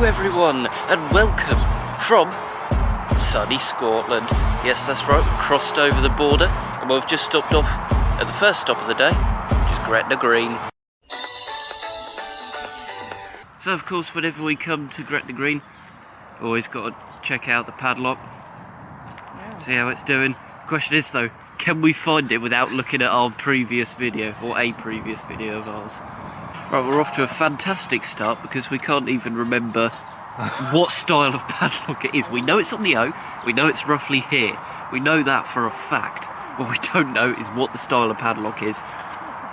Hello everyone, and welcome from sunny Scotland. Yes, that's right, we've crossed over the border, and we've just stopped off at the first stop of the day, which is Gretna Green. So of course, whenever we come to Gretna Green, always got to check out the padlock, see how it's doing. Question is though, can we find it without looking at our previous video, or a previous video of ours? Right, we're off to a fantastic start because we can't even remember what style of padlock it is. We know it's on the O, we know it's roughly here, we know that for a fact. What we don't know is what the style of padlock is,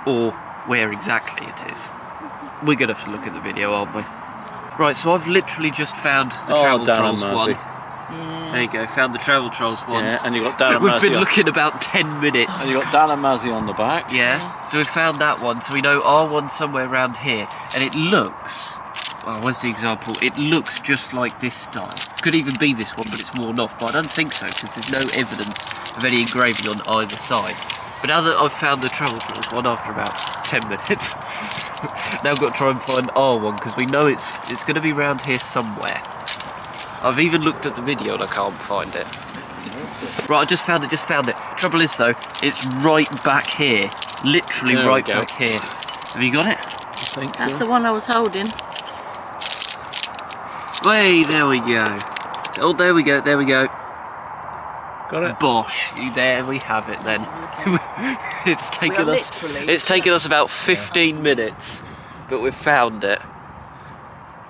or where exactly it is. We're going to have to look at the video, aren't we? Right, so I've literally just found the Travel Trolls one. Yeah. There you go, found the Travel Trolls one. Yeah, and you got Dan and We've Mazzy been looking about 10 minutes. And you got Dan and Mazzy on the back. Yeah, so we found that one, so we know our one's somewhere around here. And it looks, well, where's the example? It looks just like this style. Could even be this one, but it's worn off, but I don't think so, because there's no evidence of any engraving on either side. But now that I've found the Travel Trolls one after about 10 minutes, now I've got to try and find our one, because we know it's going to be around here somewhere. I've even looked at the video and I can't find it. Right, I just found it. Trouble is though, it's right back here. Literally right back here. Have you got it? I think That's the one I was holding. Way, there we go. Oh, there we go. Got it? Bosh. There we have it then. It's taken us about 15 minutes, but we've found it.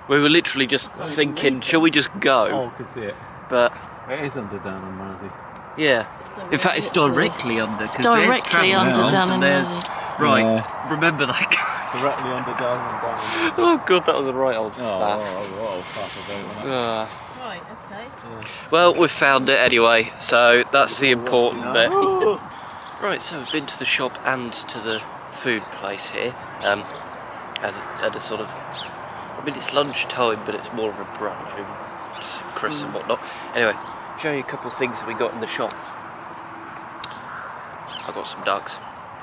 We were literally just thinking, shall we just go? Oh, I can see it. But it is under Dan and Mazzy. Yeah. In fact, it's directly under. It's directly under Dan and Mazzy. Right, yeah. Remember that, guys. Directly under Dan and Mazzy. Oh god, that was a right old faff. old faff. Right, okay. Yeah. Well, we've found it anyway, so that's the important bit. Right, so we've been to the shop and to the food place here. At a sort of, I mean, it's lunchtime, but it's more of a brunch, and some crisps and whatnot. Anyway, show you a couple of things that we got in the shop. I got some ducks.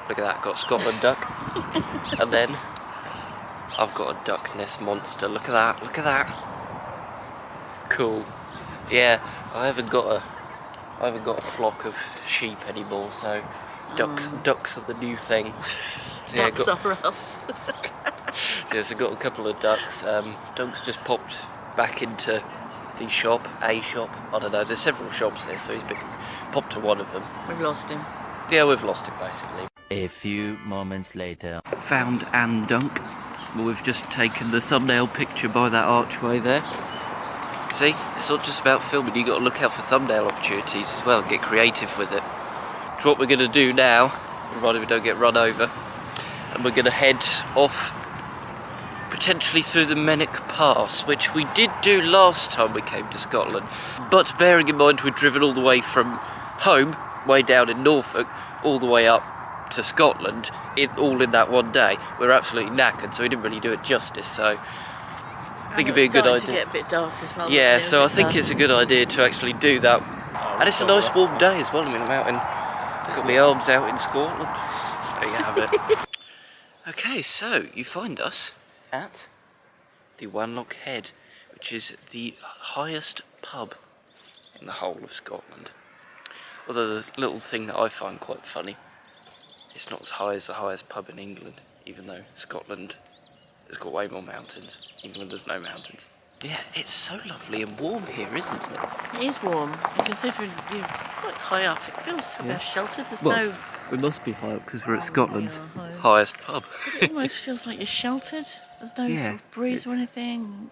Look at that, got Scotland duck. And then I've got a duck nest monster. Look at that. Cool. Yeah, I haven't got a flock of sheep anymore, so ducks are the new thing. So, yeah, Ducks are us. So yes, I've got a couple of ducks. Doug's just popped back into the shop, I don't know, there's several shops here, so he's popped to one of them. We've lost him. Yeah, we've lost him basically. A few moments later. Found Anne Dunk. We've just taken the thumbnail picture by that archway there. See, it's not just about filming, you've got to look out for thumbnail opportunities as well and get creative with it. It's what we're going to do now, provided we don't get run over. And we're going to head off potentially through the Mennick Pass, which we did do last time we came to Scotland. But bearing in mind we'd driven all the way from home, way down in Norfolk, all the way up to Scotland, all in that one day, we're absolutely knackered, so we didn't really do it justice, so I think it'd be a good idea. It's starting to get a bit dark as well. Yeah, so I think it's a good idea to actually do that. And it's a nice warm day as well. I mean, I'm out in, I've got my arms out in Scotland. There you have it. Okay, so you find us at the Wanlock Head, which is the highest pub in the whole of Scotland. Although the little thing that I find quite funny, it's not as high as the highest pub in England, even though Scotland has got way more mountains. England has no mountains. Yeah, it's so lovely and warm here, isn't it? It is warm, and considering you're quite high up, it feels a bit sheltered. There's no... We must be high up because we're at Scotland's highest pub. It almost feels like you're sheltered. There's no sort of breeze or anything.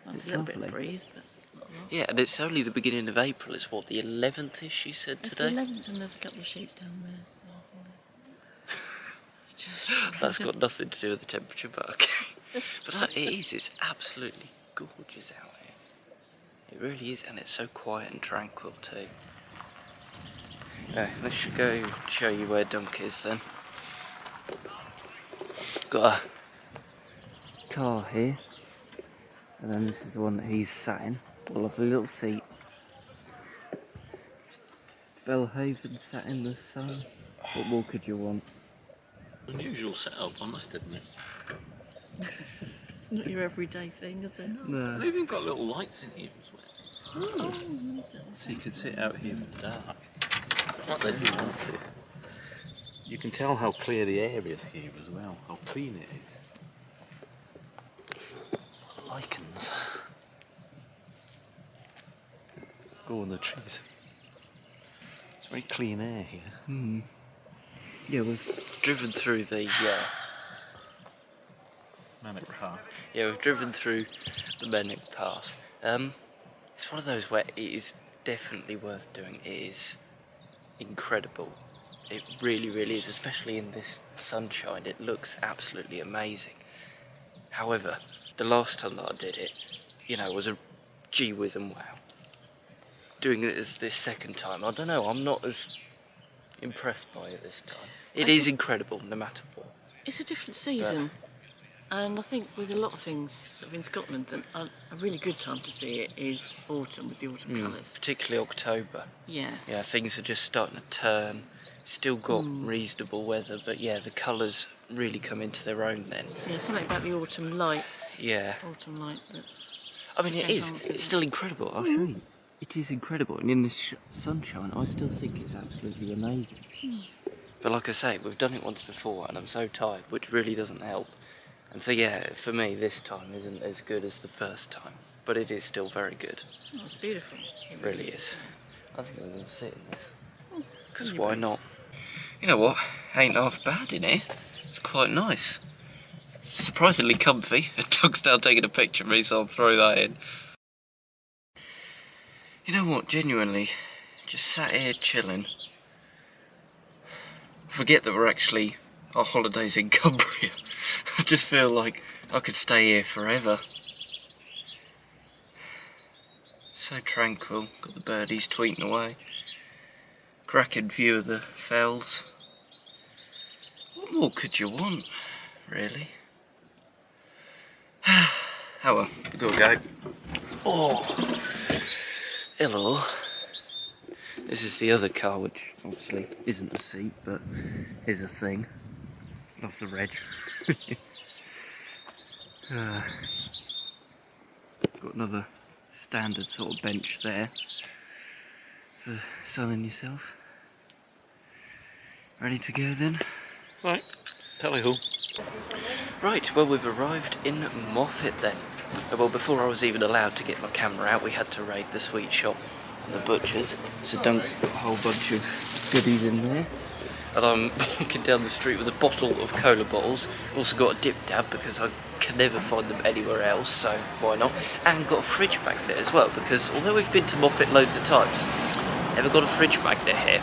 Well, it's a little lovely. bit of breeze, but not a lot. Yeah, and it's only the beginning of April. It's what, the 11th-ish you said today? It's the 11th, and there's a couple of sheep down there. So, That's got nothing to do with the temperature, but okay. But it's absolutely gorgeous out here. It really is, and it's so quiet and tranquil too. Let's go show you where Dunk is then. Got a car here, and then this is the one that he's sat in. A lovely little seat. Belhaven sat in the sun. What more could you want? Unusual setup, I must admit. Not your everyday thing, is it? No. They've even got little lights in here as well. So you can sit out here in the dark. Not that you want to. You can tell how clear the air is here as well, how clean it is. Lichens. Go on the trees. It's very clean air here. Yeah, we've driven through the Manic Pass. Yeah, we've driven through the Manic Pass. It's one of those where it is definitely worth doing. It is incredible. It really, really is, especially in this sunshine. It looks absolutely amazing. However, the last time that I did it, you know, was a gee whiz and wow. Doing it as this second time, I don't know, I'm not as impressed by it this time. It is incredible, no matter what. It's a different season. And I think with a lot of things sort of in Scotland, that a really good time to see it is autumn, with the autumn colours. Particularly October. Yeah. Yeah, things are just starting to turn. Still got reasonable weather, but yeah, the colours really come into their own then. Yeah, something about the autumn lights. Yeah. Autumn light. That I mean, just it is. enhances It's it. still incredible. I'll show you. It is incredible, and in the sunshine, I still think it's absolutely amazing. But like I say, we've done it once before, and I'm so tired, which really doesn't help. And so yeah, for me, this time isn't as good as the first time, but it is still very good. Oh, it's beautiful. It really is. I think I'm going to sit in this. Because Really why nice. not? You know what? Ain't half bad in here. It's quite nice. Surprisingly comfy. Doug's now taking a picture of me, so I'll throw that in. You know what? Genuinely, just sat here chilling. Forget that we're actually our holidays in Cumbria. I just feel like I could stay here forever. So tranquil. Got the birdies tweeting away. Cracking view of the fells. What more could you want, really? Oh well, we gotta go. Oh, hello. This is the other car, which obviously isn't a seat, but is a thing. Love the reg. Got another standard sort of bench there for sunning yourself. Ready to go then? Right, tally-ho. Right, well, we've arrived in Moffat then. Well, before I was even allowed to get my camera out, we had to raid the sweet shop and the butcher's. So Dunk's got a whole bunch of goodies in there. And I'm walking down the street with a bottle of cola bottles. Also got a dip dab because I can never find them anywhere else, so why not? And got a fridge magnet as well, because although we've been to Moffat loads of times, never got a fridge magnet here.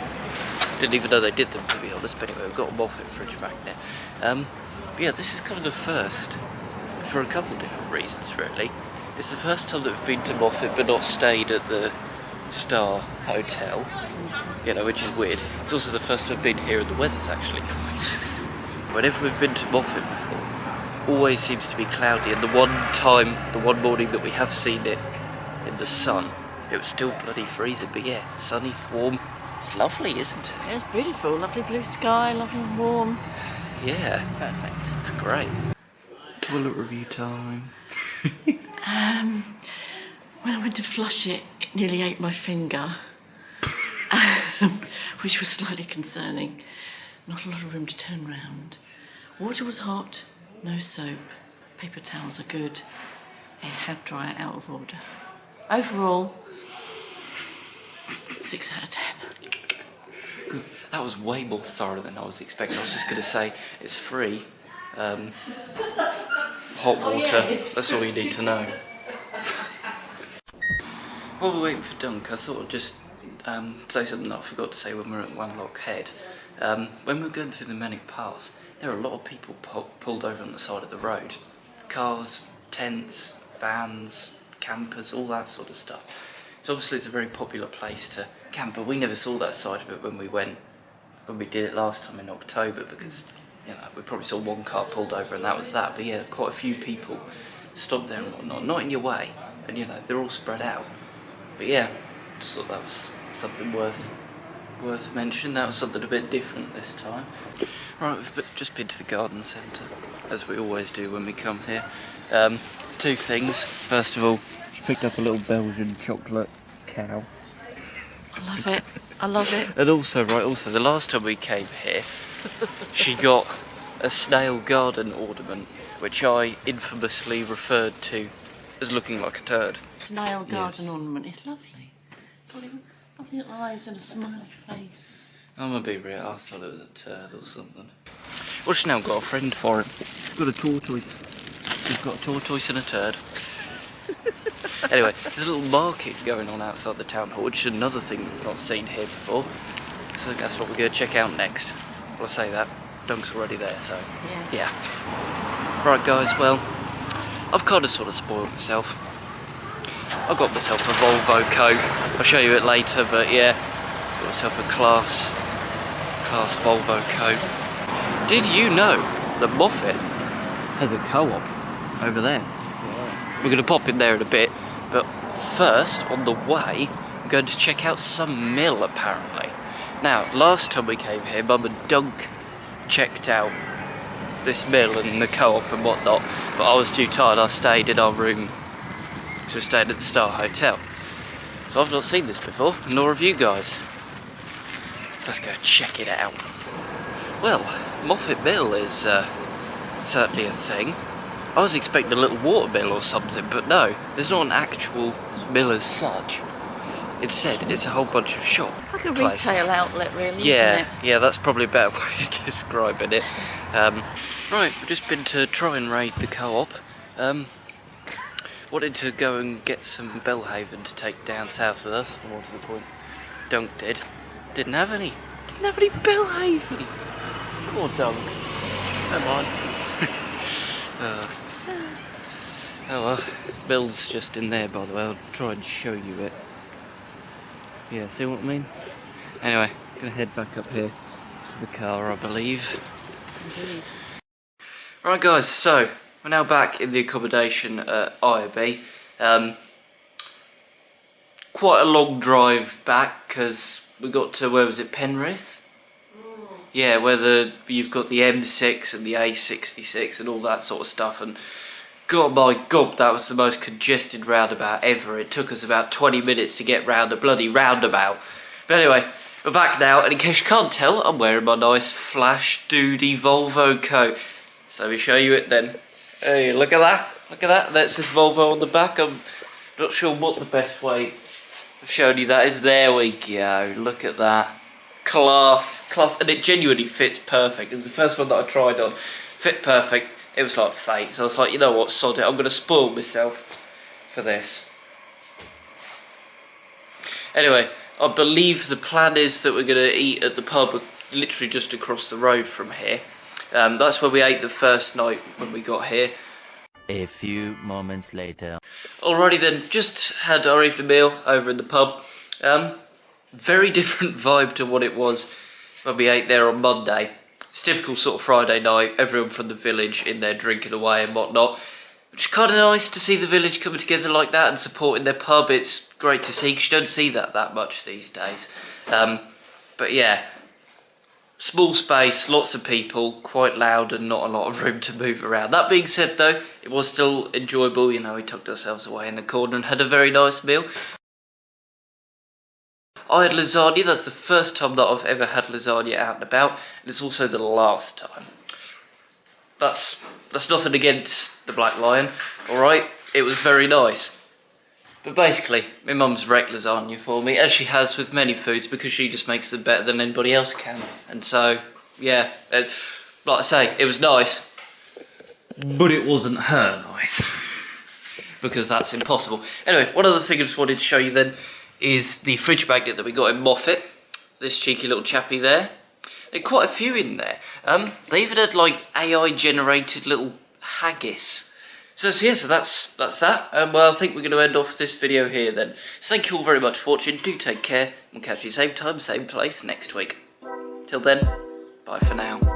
Didn't even know they did them, to be honest, but anyway, we've got a Moffat fridge magnet. But yeah, this is kind of a first, for a couple different reasons, really. It's the first time that we've been to Moffat but not stayed at the Star Hotel, you know, which is weird. It's also the first time I've been here and the weather's actually nice. Whenever we've been to Moffat before, always seems to be cloudy, and the one morning that we have seen it in the sun, it was still bloody freezing, but yeah, sunny, warm. It's lovely, isn't it? Yeah, it's beautiful. Lovely blue sky, lovely and warm. Yeah, Perfect. it's great. Toilet review time. When I went to flush it, it nearly ate my finger, which was slightly concerning. Not a lot of room to turn round. Water was hot, no soap. Paper towels are good. A hair dryer out of order. Overall, 6 out of 10. Good. That was way more thorough than I was expecting. I was just going to say it's free. Hot water, that's all you need to know. While we're waiting for Dunk, I thought I'd just say something that I forgot to say when we were at One Lock Head. When we were going through the Manic Pass, there were a lot of people pulled over on the side of the road. Cars, tents, vans, campers, all that sort of stuff. So obviously it's a very popular place to camp, but we never saw that side of it when we did it last time in October, because, you know, we probably saw one car pulled over and that was that. But yeah, quite a few people stopped there and whatnot, not in your way, and you know, they're all spread out. But yeah, just thought that was something worth mentioning. That was something a bit different this time. Right, we've just been to the garden centre, as we always do when we come here. Two things. First of all, she picked up a little Belgian chocolate cow. I love it. I love it. And also, the last time we came here, she got a snail garden ornament, which I infamously referred to as looking like a turd. Snail garden ornament. It's lovely. Got lovely little eyes and a smiley face. I'm gonna be real, I thought it was a turd or something. Well, she's now got a friend for him. She's got a tortoise. She's got a tortoise and a turd. Anyway, there's a little market going on outside the town hall, which is another thing we've not seen here before. So I think that's what we're going to check out next. Well, I say that, Dunk's already there, so yeah. Right guys, well, I've kind of sort of spoiled myself. I got myself a Volvo coat. I'll show you it later, but yeah, got myself a class Volvo coat. Did you know that Moffat has a co-op over there? We're going to pop in there in a bit, but first, on the way, I'm going to check out some mill, apparently. Now, last time we came here, Mum and Dunk checked out this mill and the co-op and whatnot, but I was too tired. I stayed in our room, so I stayed at the Star Hotel. So I've not seen this before, nor have you guys. So let's go check it out. Well, Moffat Mill is certainly a thing. I was expecting a little water mill or something, but no, there's not an actual mill as such. Instead, it's a whole bunch of shops. It's like a retail outlet, really, yeah, isn't it? Yeah, that's probably a better way of describing it. Right, we've just been to try and raid the co-op. Wanted to go and get some Belhaven to take down south with us, more to the point. Dunk did. Didn't have any Belhaven. Poor Dunk. Come on. Oh well, Bill's just in there, by the way. I'll try and show you it. Yeah, see what I mean? Anyway, gonna head back up here to the car, I believe. Indeed. Right guys, so we're now back in the accommodation at IOB. Quite a long drive back because we got to, where was it, Penrith? Yeah, where you've got the M6 and the A66 and all that sort of stuff, and God my God, that was the most congested roundabout ever. It took us about 20 minutes to get round a bloody roundabout. But anyway, we're back now, and in case you can't tell, I'm wearing my nice flash duty Volvo coat. So let me show you it then. Hey, look at that, that says Volvo on the back. I'm not sure what the best way of showing you that is. There we go, look at that. Class, and it genuinely fits perfect. It was the first one that I tried on. Fit perfect. It was like fate. So I was like, you know what, sod it. I'm going to spoil myself for this. Anyway, I believe the plan is that we're going to eat at the pub literally just across the road from here. That's where we ate the first night when we got here. A few moments later. Alrighty then, just had our evening meal over in the pub. Very different vibe to what it was when we ate there on Monday. It's typical sort of Friday night, everyone from the village in there drinking away and whatnot. Which is kind of nice to see the village coming together like that and supporting their pub. It's great to see, because you don't see that much these days. But yeah, small space, lots of people, quite loud and not a lot of room to move around. That being said though, it was still enjoyable. You know, we tucked ourselves away in the corner and had a very nice meal. I had lasagna. That's the first time that I've ever had lasagna out and about, and it's also the last time. That's nothing against the Black Lion, alright? It was very nice. But basically, my mum's wrecked lasagna for me, as she has with many foods, because she just makes them better than anybody else can. And so, yeah, like I say, it was nice, but it wasn't her nice. Because that's impossible. Anyway, one other thing I just wanted to show you then is the fridge magnet that we got in Moffat. This cheeky little chappy there. There are quite a few in there. They even had like AI generated little haggis. So that's that. Well, I think we're going to end off this video here then. So thank you all very much for watching. Do take care. We'll catch you same time, same place next week. Till then, bye for now.